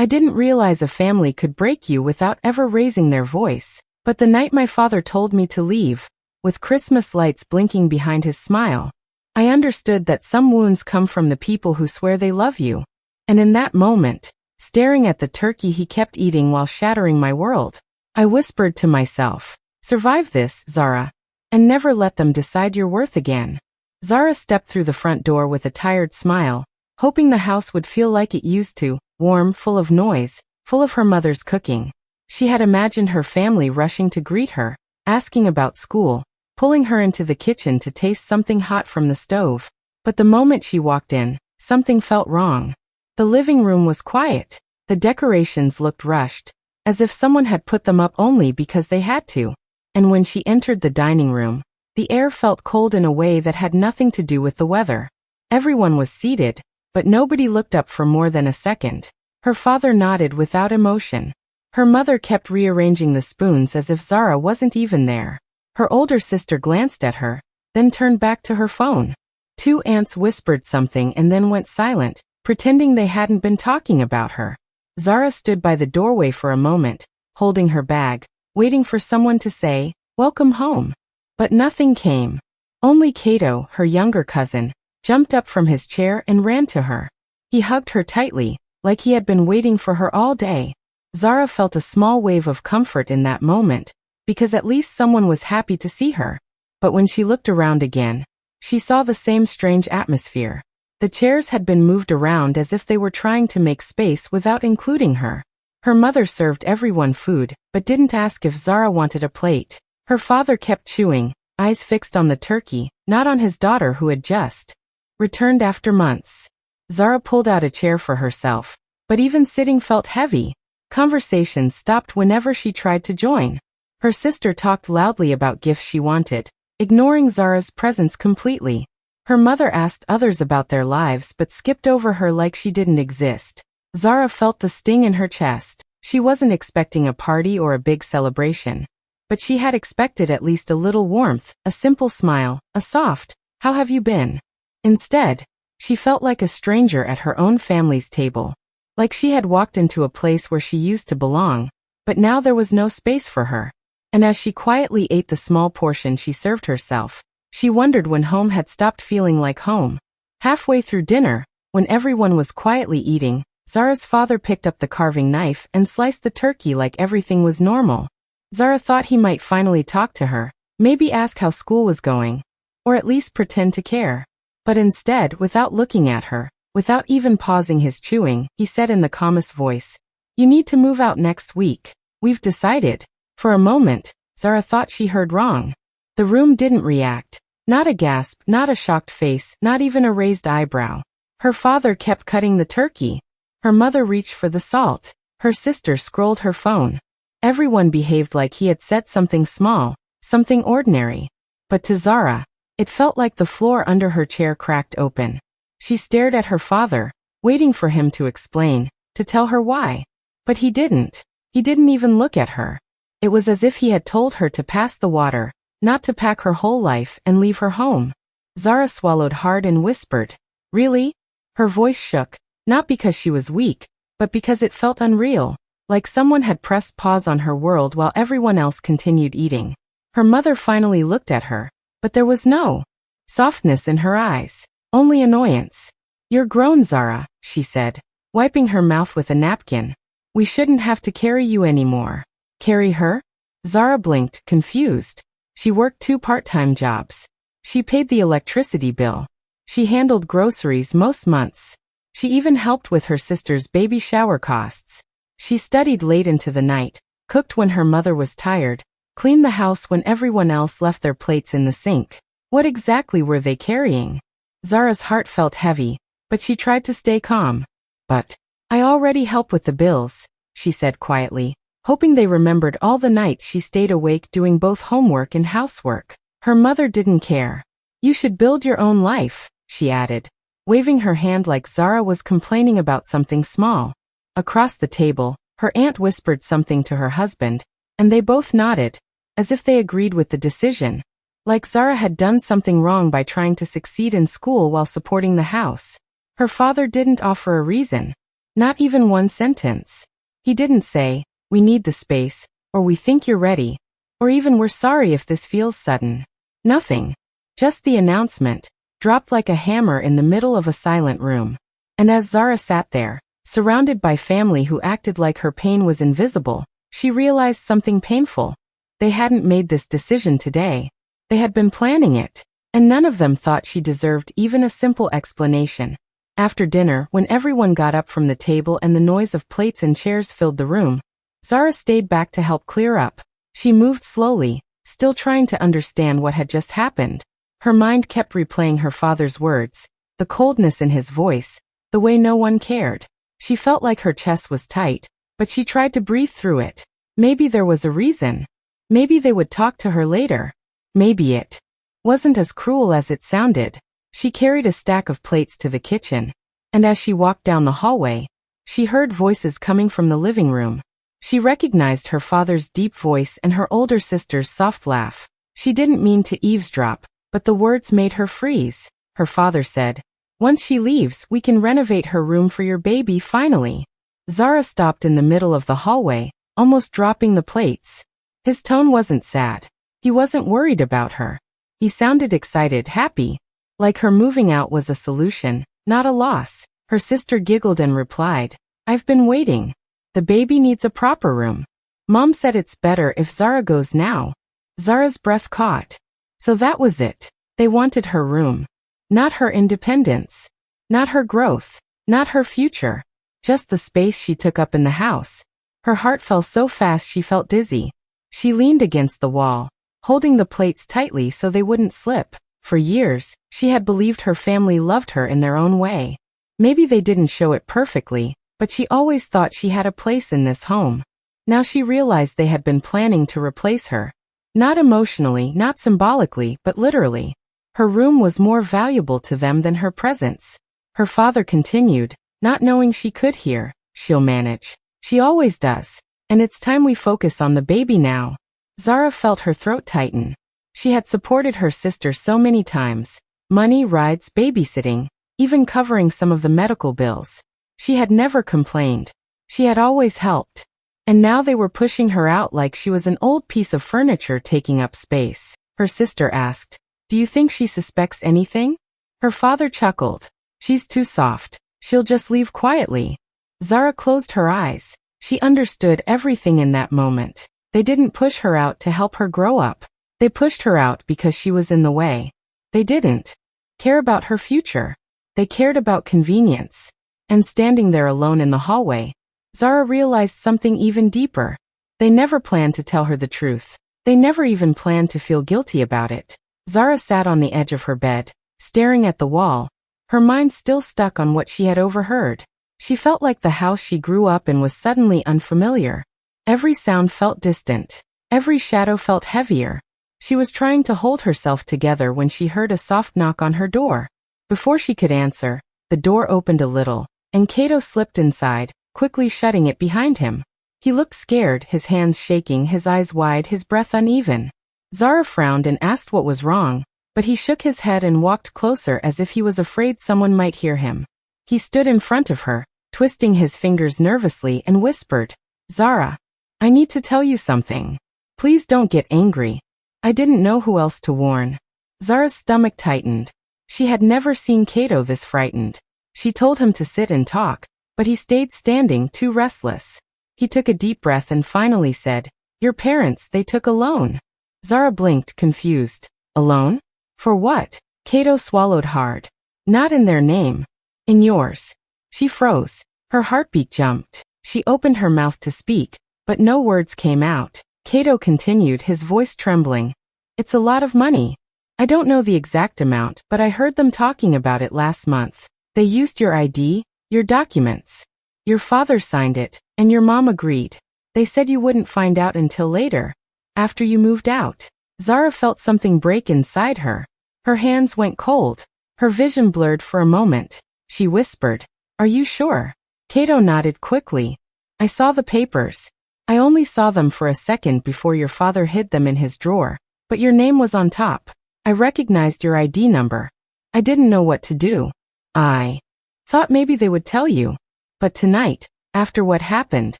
I didn't realize a family could break you without ever raising their voice. But the night my father told me to leave, with Christmas lights blinking behind his smile, I understood that some wounds come from the people who swear they love you. And in that moment, staring at the turkey he kept eating while shattering my world, I whispered to myself, survive this, Zara, and never let them decide your worth again. Zara stepped through the front door with a tired smile, hoping the house would feel like it used to, warm, full of noise, full of her mother's cooking. She had imagined her family rushing to greet her, asking about school, pulling her into the kitchen to taste something hot from the stove. But the moment she walked in, something felt wrong. The living room was quiet. The decorations looked rushed, as if someone had put them up only because they had to. And when she entered the dining room, the air felt cold in a way that had nothing to do with the weather. Everyone was seated, but nobody looked up for more than a second. Her father nodded without emotion. Her mother kept rearranging the spoons as if Zara wasn't even there. Her older sister glanced at her, then turned back to her phone. Two aunts whispered something and then went silent, pretending they hadn't been talking about her. Zara stood by the doorway for a moment, holding her bag, waiting for someone to say, "Welcome home." But nothing came. Only Kato, her younger cousin, jumped up from his chair and ran to her. He hugged her tightly, like he had been waiting for her all day. Zara felt a small wave of comfort in that moment, because at least someone was happy to see her. But when she looked around again, she saw the same strange atmosphere. The chairs had been moved around as if they were trying to make space without including her. Her mother served everyone food, but didn't ask if Zara wanted a plate. Her father kept chewing, eyes fixed on the turkey, not on his daughter who had just returned after months. Zara pulled out a chair for herself, but even sitting felt heavy. Conversations stopped whenever she tried to join. Her sister talked loudly about gifts she wanted, ignoring Zara's presence completely. Her mother asked others about their lives but skipped over her like she didn't exist. Zara felt the sting in her chest. She wasn't expecting a party or a big celebration, but she had expected at least a little warmth, a simple smile, a soft, "How have you been?" Instead, she felt like a stranger at her own family's table. Like she had walked into a place where she used to belong, but now there was no space for her. And as she quietly ate the small portion she served herself, she wondered when home had stopped feeling like home. Halfway through dinner, when everyone was quietly eating, Zara's father picked up the carving knife and sliced the turkey like everything was normal. Zara thought he might finally talk to her, maybe ask how school was going, or at least pretend to care. But instead, without looking at her, without even pausing his chewing, he said in the calmest voice, "You need to move out next week. We've decided." For a moment, Zara thought she heard wrong. The room didn't react. Not a gasp, not a shocked face, not even a raised eyebrow. Her father kept cutting the turkey. Her mother reached for the salt. Her sister scrolled her phone. Everyone behaved like he had said something small, something ordinary. But to Zara, it felt like the floor under her chair cracked open. She stared at her father, waiting for him to explain, to tell her why. But he didn't. He didn't even look at her. It was as if he had told her to pass the water, not to pack her whole life and leave her home. Zara swallowed hard and whispered, "Really?" Her voice shook, not because she was weak, but because it felt unreal, like someone had pressed pause on her world while everyone else continued eating. Her mother finally looked at her, but there was no softness in her eyes, only annoyance. "You're grown, Zara," she said, wiping her mouth with a napkin. "We shouldn't have to carry you anymore." Carry her? Zara blinked, confused. She worked 2 part-time jobs. She paid the electricity bill. She handled groceries most months. She even helped with her sister's baby shower costs. She studied late into the night, cooked when her mother was tired, cleaned the house when everyone else left their plates in the sink. What exactly were they carrying? Zara's heart felt heavy, but she tried to stay calm. "But I already help with the bills," she said quietly, hoping they remembered all the nights she stayed awake doing both homework and housework. Her mother didn't care. "You should build your own life," she added, waving her hand like Zara was complaining about something small. Across the table, her aunt whispered something to her husband, and they both nodded, as if they agreed with the decision. Like Zara had done something wrong by trying to succeed in school while supporting the house. Her father didn't offer a reason. Not even one sentence. He didn't say, "We need the space," or "We think you're ready," or even "We're sorry if this feels sudden." Nothing. Just the announcement, dropped like a hammer in the middle of a silent room. And as Zara sat there, surrounded by family who acted like her pain was invisible, she realized something painful. They hadn't made this decision today. They had been planning it, and none of them thought she deserved even a simple explanation. After dinner, when everyone got up from the table and the noise of plates and chairs filled the room, Zara stayed back to help clear up. She moved slowly, still trying to understand what had just happened. Her mind kept replaying her father's words, the coldness in his voice, the way no one cared. She felt like her chest was tight, but she tried to breathe through it. Maybe there was a reason. Maybe they would talk to her later. Maybe it wasn't as cruel as it sounded. She carried a stack of plates to the kitchen, and as she walked down the hallway, she heard voices coming from the living room. She recognized her father's deep voice and her older sister's soft laugh. She didn't mean to eavesdrop, but the words made her freeze. Her father said, "Once she leaves, we can renovate her room for your baby finally." Zara stopped in the middle of the hallway, almost dropping the plates. His tone wasn't sad. He wasn't worried about her. He sounded excited, happy, like her moving out was a solution, not a loss. Her sister giggled and replied, "I've been waiting. The baby needs a proper room. Mom said it's better if Zara goes now." Zara's breath caught. So that was it. They wanted her room. Not her independence. Not her growth. Not her future. Just the space she took up in the house. Her heart fell so fast she felt dizzy. She leaned against the wall, holding the plates tightly so they wouldn't slip. For years, she had believed her family loved her in their own way. Maybe they didn't show it perfectly, but she always thought she had a place in this home. Now she realized they had been planning to replace her. Not emotionally, not symbolically, but literally. Her room was more valuable to them than her presence. Her father continued, not knowing she could hear, "She'll manage. She always does. And it's time we focus on the baby now." Zara felt her throat tighten. She had supported her sister so many times. Money, rides, babysitting, even covering some of the medical bills. She had never complained. She had always helped. And now they were pushing her out like she was an old piece of furniture taking up space. Her sister asked, "Do you think she suspects anything?" Her father chuckled. "She's too soft. She'll just leave quietly." Zara closed her eyes. She understood everything in that moment. They didn't push her out to help her grow up. They pushed her out because she was in the way. They didn't care about her future. They cared about convenience. And standing there alone in the hallway, Zara realized something even deeper. They never planned to tell her the truth. They never even planned to feel guilty about it. Zara sat on the edge of her bed, staring at the wall, her mind still stuck on what she had overheard. She felt like the house she grew up in was suddenly unfamiliar. Every sound felt distant. Every shadow felt heavier. She was trying to hold herself together when she heard a soft knock on her door. Before she could answer, the door opened a little, and Kato slipped inside, quickly shutting it behind him. He looked scared, his hands shaking, his eyes wide, his breath uneven. Zara frowned and asked what was wrong, but he shook his head and walked closer as if he was afraid someone might hear him. He stood in front of her, twisting his fingers nervously, and whispered, "Zara, I need to tell you something. Please don't get angry." I didn't know who else to warn. Zara's stomach tightened. She had never seen Kato this frightened. She told him to sit and talk, but he stayed standing, too restless. He took a deep breath and finally said, "Your parents, they took a loan." Zara blinked, confused. "A loan? For what?" Kato swallowed hard. "Not in their name. In yours." She froze. Her heartbeat jumped. She opened her mouth to speak, but no words came out. Kato continued, his voice trembling. "It's a lot of money. I don't know the exact amount, but I heard them talking about it last month. They used your ID, your documents. Your father signed it, and your mom agreed. They said you wouldn't find out until later, after you moved out." Zara felt something break inside her. Her hands went cold. Her vision blurred for a moment. She whispered, "Are you sure?" Kato nodded quickly. "I saw the papers. I only saw them for a second before your father hid them in his drawer, but your name was on top. I recognized your ID number. I didn't know what to do. I thought maybe they would tell you." But tonight, after what happened,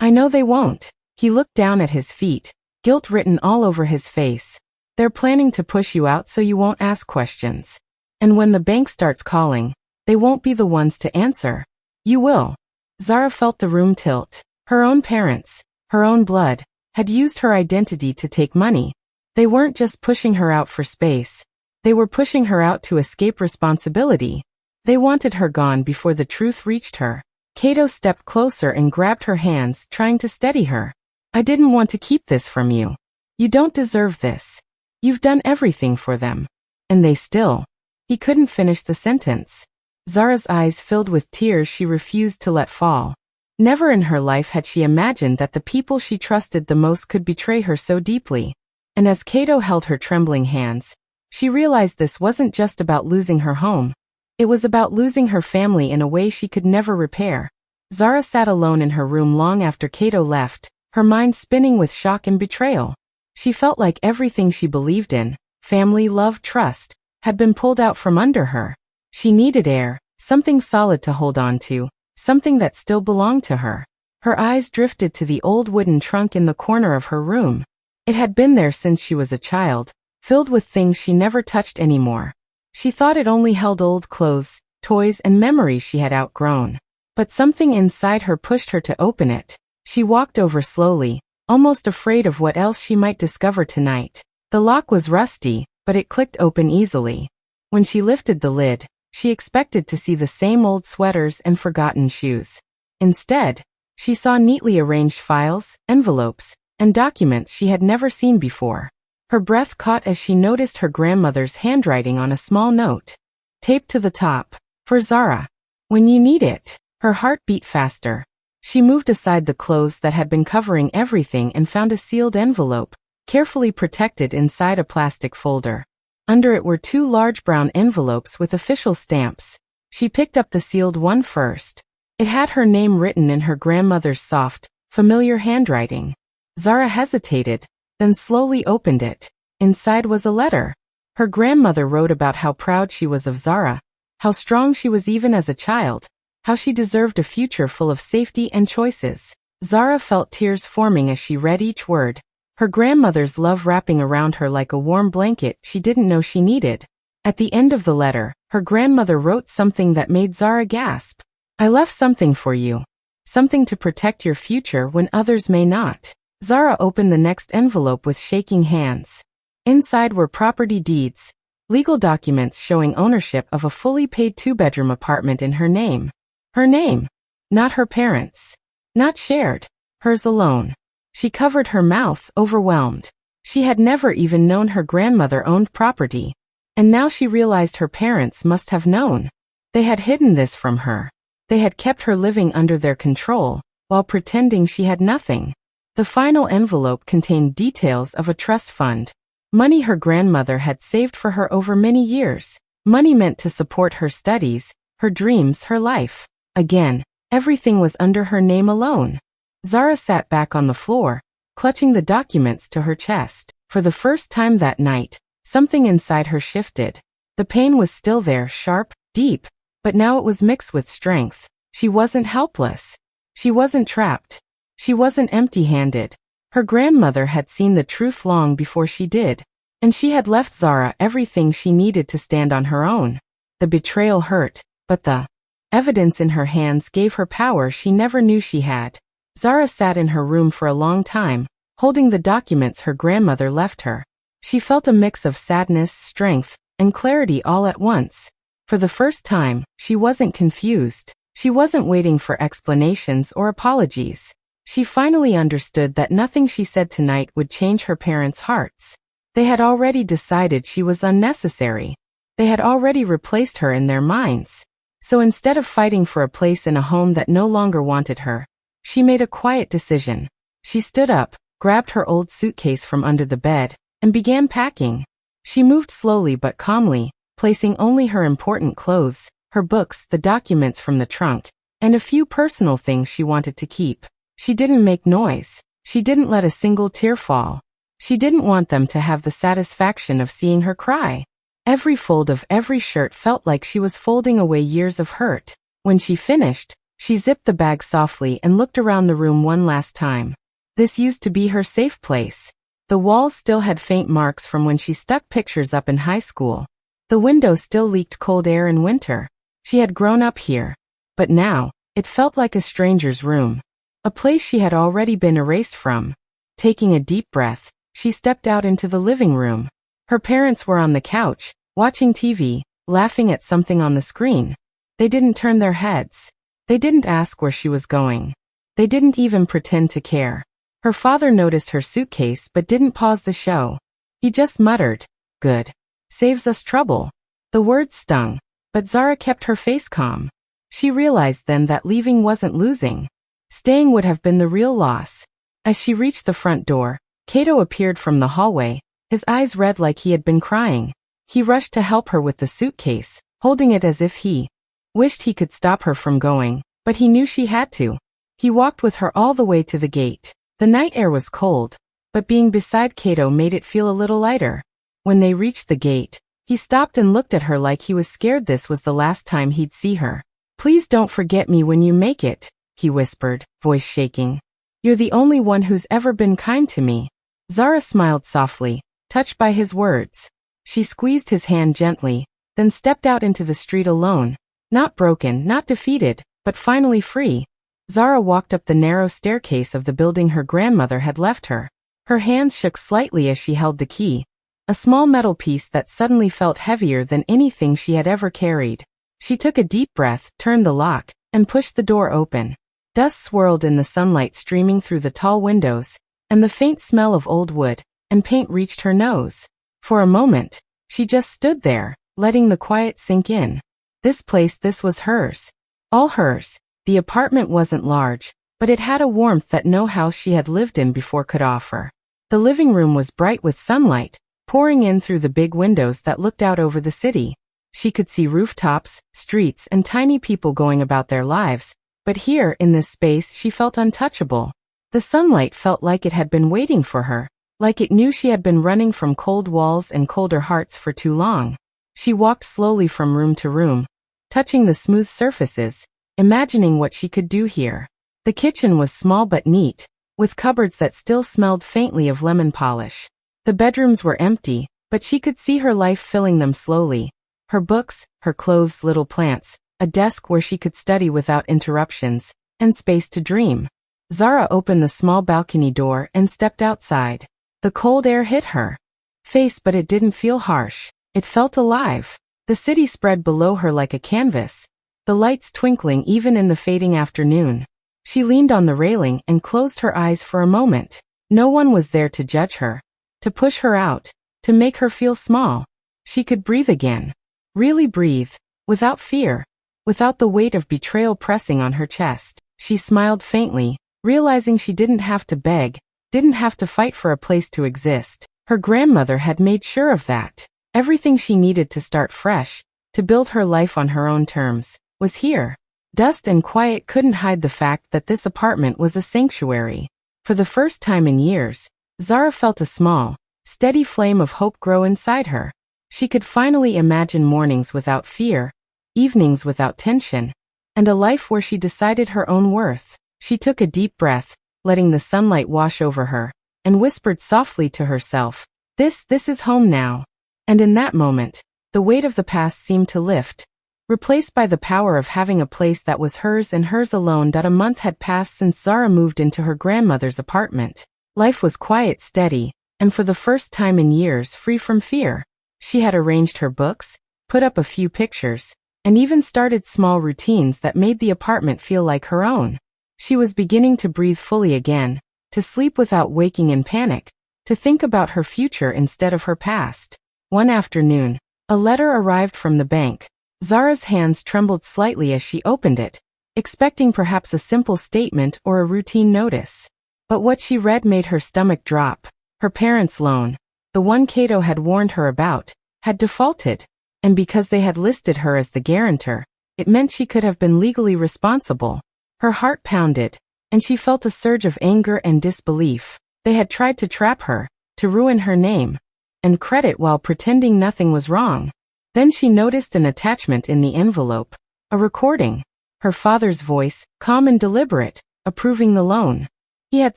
I know they won't. He looked down at his feet, guilt written all over his face. They're planning to push you out so you won't ask questions. And when the bank starts calling, they won't be the ones to answer. You will. Zara felt the room tilt. Her own parents, her own blood, had used her identity to take money. They weren't just pushing her out for space. They were pushing her out to escape responsibility. They wanted her gone before the truth reached her. Kato stepped closer and grabbed her hands, trying to steady her. I didn't want to keep this from you. You don't deserve this. You've done everything for them. And they still. He couldn't finish the sentence. Zara's eyes filled with tears she refused to let fall. Never in her life had she imagined that the people she trusted the most could betray her so deeply. And as Kato held her trembling hands, she realized this wasn't just about losing her home. It was about losing her family in a way she could never repair. Zara sat alone in her room long after Kato left, her mind spinning with shock and betrayal. She felt like everything she believed in, family, love, trust, had been pulled out from under her. She needed air, something solid to hold on to, something that still belonged to her. Her eyes drifted to the old wooden trunk in the corner of her room. It had been there since she was a child, filled with things she never touched anymore. She thought it only held old clothes, toys, and memories she had outgrown. But something inside her pushed her to open it. She walked over slowly, almost afraid of what else she might discover tonight. The lock was rusty, but it clicked open easily. When she lifted the lid, she expected to see the same old sweaters and forgotten shoes. Instead, she saw neatly arranged files, envelopes, and documents she had never seen before. Her breath caught as she noticed her grandmother's handwriting on a small note. Taped to the top. For Zara. When you need it. Her heart beat faster. She moved aside the clothes that had been covering everything and found a sealed envelope, carefully protected inside a plastic folder. Under it were 2 large brown envelopes with official stamps. She picked up the sealed one first. It had her name written in her grandmother's soft, familiar handwriting. Zara hesitated, then slowly opened it. Inside was a letter. Her grandmother wrote about how proud she was of Zara, how strong she was even as a child, how she deserved a future full of safety and choices. Zara felt tears forming as she read each word, her grandmother's love wrapping around her like a warm blanket she didn't know she needed. At the end of the letter, her grandmother wrote something that made Zara gasp. I left something for you. Something to protect your future when others may not. Zara opened the next envelope with shaking hands. Inside were property deeds, legal documents showing ownership of a fully paid 2-bedroom apartment in her name. Her name. Not her parents'. Not shared. Hers alone. She covered her mouth, overwhelmed. She had never even known her grandmother owned property. And now she realized her parents must have known. They had hidden this from her. They had kept her living under their control, while pretending she had nothing. The final envelope contained details of a trust fund. Money her grandmother had saved for her over many years. Money meant to support her studies, her dreams, her life. Again, everything was under her name alone. Zara sat back on the floor, clutching the documents to her chest. For the first time that night, something inside her shifted. The pain was still there, sharp, deep, but now it was mixed with strength. She wasn't helpless. She wasn't trapped. She wasn't empty-handed. Her grandmother had seen the truth long before she did, and she had left Zara everything she needed to stand on her own. The betrayal hurt, but the evidence in her hands gave her power she never knew she had. Zara sat in her room for a long time, holding the documents her grandmother left her. She felt a mix of sadness, strength, and clarity all at once. For the first time, she wasn't confused. She wasn't waiting for explanations or apologies. She finally understood that nothing she said tonight would change her parents' hearts. They had already decided she was unnecessary. They had already replaced her in their minds. So instead of fighting for a place in a home that no longer wanted her, she made a quiet decision. She stood up, grabbed her old suitcase from under the bed, and began packing. She moved slowly but calmly, placing only her important clothes, her books, the documents from the trunk, and a few personal things she wanted to keep. She didn't make noise. She didn't let a single tear fall. She didn't want them to have the satisfaction of seeing her cry. Every fold of every shirt felt like she was folding away years of hurt. When she finished, She zipped the bag softly and looked around the room one last time. This used to be her safe place. The walls still had faint marks from when she stuck pictures up in high school. The window still leaked cold air in winter. She had grown up here. But now, it felt like a stranger's room. A place she had already been erased from. Taking a deep breath, she stepped out into the living room. Her parents were on the couch, watching TV, laughing at something on the screen. They didn't turn their heads. They didn't ask where she was going. They didn't even pretend to care. Her father noticed her suitcase but didn't pause the show. He just muttered, "Good. Saves us trouble." The words stung, but Zara kept her face calm. She realized then that leaving wasn't losing. Staying would have been the real loss. As she reached the front door, Kato appeared from the hallway, his eyes red like he had been crying. He rushed to help her with the suitcase, holding it as if he wished he could stop her from going, but he knew she had to. He walked with her all the way to the gate. The night air was cold, but being beside Kato made it feel a little lighter. When they reached the gate, he stopped and looked at her like he was scared this was the last time he'd see her. "Please don't forget me when you make it," he whispered, voice shaking. "You're the only one who's ever been kind to me." Zara smiled softly, touched by his words. She squeezed his hand gently, then stepped out into the street alone. Not broken, not defeated, but finally free. Zara walked up the narrow staircase of the building her grandmother had left her. Her hands shook slightly as she held the key, a small metal piece that suddenly felt heavier than anything she had ever carried. She took a deep breath, turned the lock, and pushed the door open. Dust swirled in the sunlight streaming through the tall windows, and the faint smell of old wood and paint reached her nose. For a moment, she just stood there, letting the quiet sink in. This place, this was hers. All hers. The apartment wasn't large, but it had a warmth that no house she had lived in before could offer. The living room was bright with sunlight, pouring in through the big windows that looked out over the city. She could see rooftops, streets, and tiny people going about their lives, but here, in this space, she felt untouchable. The sunlight felt like it had been waiting for her, like it knew she had been running from cold walls and colder hearts for too long. She walked slowly from room to room, touching the smooth surfaces, imagining what she could do here. The kitchen was small but neat, with cupboards that still smelled faintly of lemon polish. The bedrooms were empty, but she could see her life filling them slowly. Her books, her clothes, little plants, a desk where she could study without interruptions, and space to dream. Zara opened the small balcony door and stepped outside. The cold air hit her face, but it didn't feel harsh. It felt alive. The city spread below her like a canvas, the lights twinkling even in the fading afternoon. She leaned on the railing and closed her eyes for a moment. No one was there to judge her, to push her out, to make her feel small. She could breathe again. Really breathe, without fear, without the weight of betrayal pressing on her chest. She smiled faintly, realizing she didn't have to beg, didn't have to fight for a place to exist. Her grandmother had made sure of that. Everything she needed to start fresh, to build her life on her own terms, was here. Dust and quiet couldn't hide the fact that this apartment was a sanctuary. For the first time in years, Zara felt a small, steady flame of hope grow inside her. She could finally imagine mornings without fear, evenings without tension, and a life where she decided her own worth. She took a deep breath, letting the sunlight wash over her, and whispered softly to herself, This is home now." And in that moment, the weight of the past seemed to lift, replaced by the power of having a place that was hers and hers alone. A month had passed since Zara moved into her grandmother's apartment. Life was quiet, steady, and for the first time in years free from fear. She had arranged her books, put up a few pictures, and even started small routines that made the apartment feel like her own. She was beginning to breathe fully again, to sleep without waking in panic, to think about her future instead of her past. One afternoon, a letter arrived from the bank. Zara's hands trembled slightly as she opened it, expecting perhaps a simple statement or a routine notice. But what she read made her stomach drop. Her parents' loan, the one Kato had warned her about, had defaulted, and because they had listed her as the guarantor, it meant she could have been legally responsible. Her heart pounded, and she felt a surge of anger and disbelief. They had tried to trap her, to ruin her name and credit while pretending nothing was wrong. Then she noticed an attachment in the envelope, a recording. Her father's voice, calm and deliberate, approving the loan. He had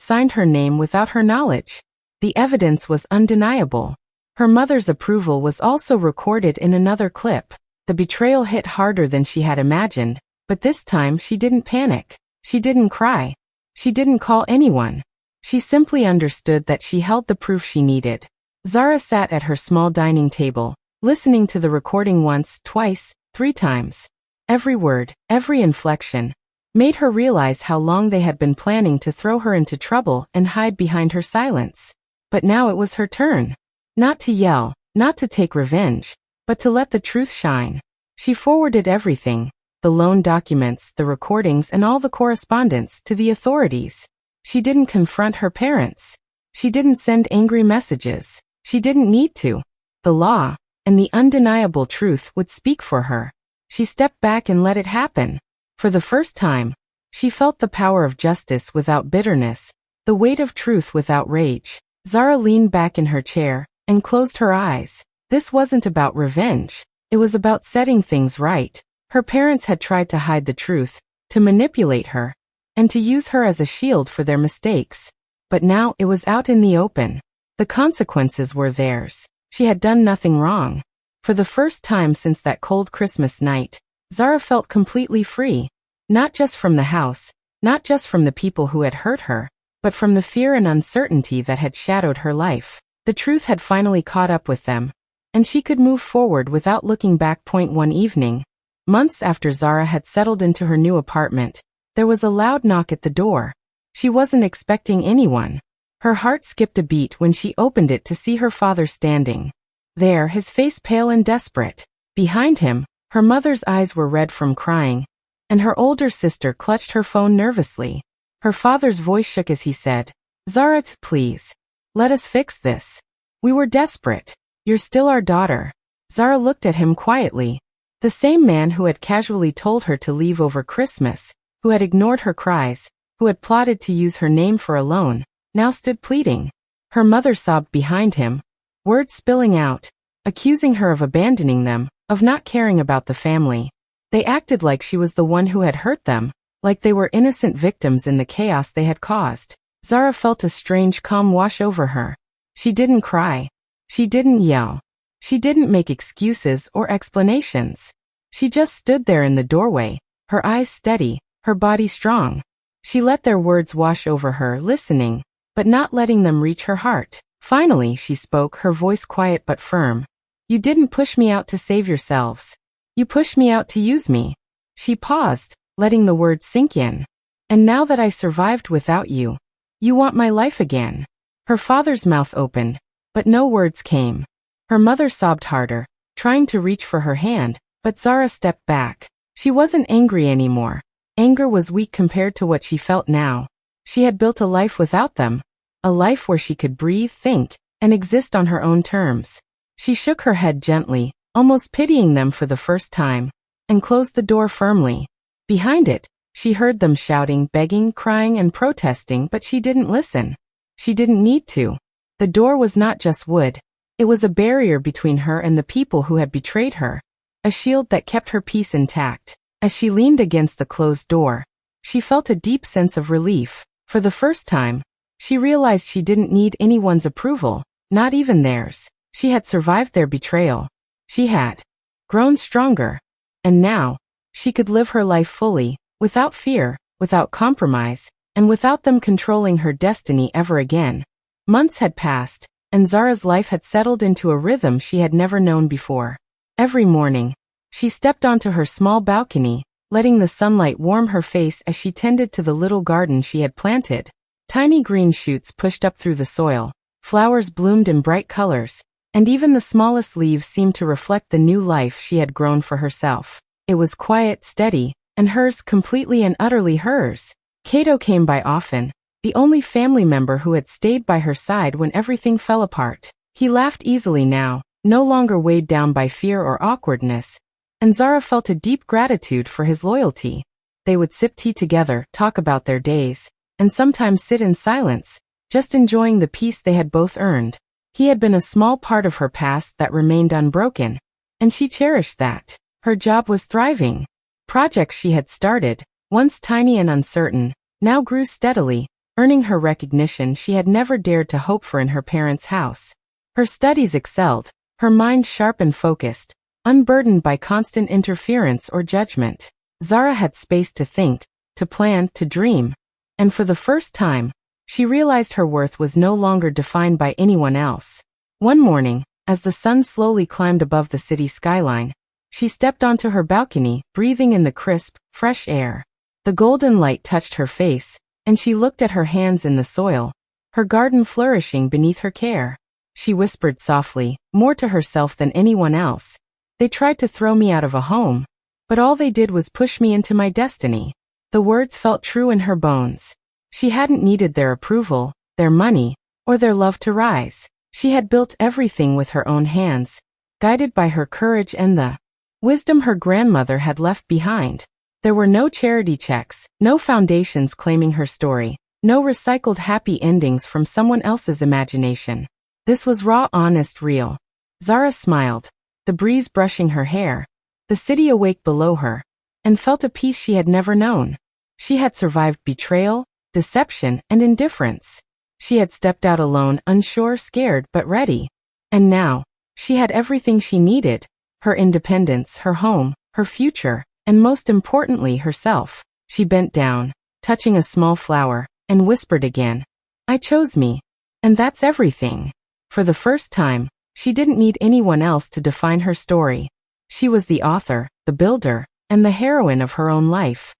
signed her name without her knowledge. The evidence was undeniable. Her mother's approval was also recorded in another clip. The betrayal hit harder than she had imagined, but this time she didn't panic. She didn't cry. She didn't call anyone. She simply understood that she held the proof she needed. Zara sat at her small dining table, listening to the recording once, twice, 3 times. Every word, every inflection, made her realize how long they had been planning to throw her into trouble and hide behind her silence. But now it was her turn. Not to yell, not to take revenge, but to let the truth shine. She forwarded everything, the loan documents, the recordings, and all the correspondence, to the authorities. She didn't confront her parents. She didn't send angry messages. She didn't need to. The law, and the undeniable truth, would speak for her. She stepped back and let it happen. For the first time, she felt the power of justice without bitterness, the weight of truth without rage. Zara leaned back in her chair and closed her eyes. This wasn't about revenge. It was about setting things right. Her parents had tried to hide the truth, to manipulate her, and to use her as a shield for their mistakes. But now it was out in the open. The consequences were theirs. She had done nothing wrong. For the first time since that cold Christmas night, Zara felt completely free. Not just from the house, not just from the people who had hurt her, but from the fear and uncertainty that had shadowed her life. The truth had finally caught up with them, and she could move forward without looking back. One evening, months after Zara had settled into her new apartment, there was a loud knock at the door. She wasn't expecting anyone. Her heart skipped a beat when she opened it to see her father standing there, his face pale and desperate. Behind him, her mother's eyes were red from crying, and her older sister clutched her phone nervously. Her father's voice shook as he said, "Zara, please. Let us fix this. We were desperate. You're still our daughter." Zara looked at him quietly. The same man who had casually told her to leave over Christmas, who had ignored her cries, who had plotted to use her name for a loan, now stood pleading. Her mother sobbed behind him, words spilling out, accusing her of abandoning them, of not caring about the family. They acted like she was the one who had hurt them, like they were innocent victims in the chaos they had caused. Zara felt a strange calm wash over her. She didn't cry. She didn't yell. She didn't make excuses or explanations. She just stood there in the doorway, her eyes steady, her body strong. She let their words wash over her, listening, but not letting them reach her heart. Finally, she spoke, her voice quiet but firm. "You didn't push me out to save yourselves. You pushed me out to use me." She paused, letting the words sink in. "And now that I survived without you, you want my life again." Her father's mouth opened, but no words came. Her mother sobbed harder, trying to reach for her hand, but Zara stepped back. She wasn't angry anymore. Anger was weak compared to what she felt now. She had built a life without them, a life where she could breathe, think, and exist on her own terms. She shook her head gently, almost pitying them for the first time, and closed the door firmly. Behind it, she heard them shouting, begging, crying, and protesting, but she didn't listen. She didn't need to. The door was not just wood. It was a barrier between her and the people who had betrayed her, a shield that kept her peace intact. As she leaned against the closed door, she felt a deep sense of relief. For the first time, she realized she didn't need anyone's approval, not even theirs. She had survived their betrayal. She had grown stronger. And now, she could live her life fully, without fear, without compromise, and without them controlling her destiny ever again. Months had passed, and Zara's life had settled into a rhythm she had never known before. Every morning, she stepped onto her small balcony, letting the sunlight warm her face as she tended to the little garden she had planted. Tiny green shoots pushed up through the soil, flowers bloomed in bright colors, and even the smallest leaves seemed to reflect the new life she had grown for herself. It was quiet, steady, and hers, completely and utterly hers. Kato came by often, the only family member who had stayed by her side when everything fell apart. He laughed easily now, no longer weighed down by fear or awkwardness, and Zara felt a deep gratitude for his loyalty. They would sip tea together, talk about their days, and sometimes sit in silence, just enjoying the peace they had both earned. He had been a small part of her past that remained unbroken, and she cherished that. Her job was thriving. Projects she had started, once tiny and uncertain, now grew steadily, earning her recognition she had never dared to hope for in her parents' house. Her studies excelled, her mind sharp and focused, unburdened by constant interference or judgment. Zara had space to think, to plan, to dream. And for the first time, she realized her worth was no longer defined by anyone else. One morning, as the sun slowly climbed above the city skyline, she stepped onto her balcony, breathing in the crisp, fresh air. The golden light touched her face, and she looked at her hands in the soil, her garden flourishing beneath her care. She whispered softly, more to herself than anyone else. They tried to throw me out of a home, but all they did was push me into my destiny. The words felt true in her bones. She hadn't needed their approval, their money, or their love to rise. She had built everything with her own hands, guided by her courage and the wisdom her grandmother had left behind. There were no charity checks, no foundations claiming her story, no recycled happy endings from someone else's imagination. This was raw, honest, real. Zara smiled, the breeze brushing her hair, the city awake below her, and felt a peace she had never known. She had survived betrayal, deception, and indifference. She had stepped out alone, unsure, scared, but ready. And now, she had everything she needed: her independence, her home, her future, and most importantly, herself. She bent down, touching a small flower, and whispered again, "I chose me. And that's everything." For the first time, she didn't need anyone else to define her story. She was the author, the builder, and the heroine of her own life.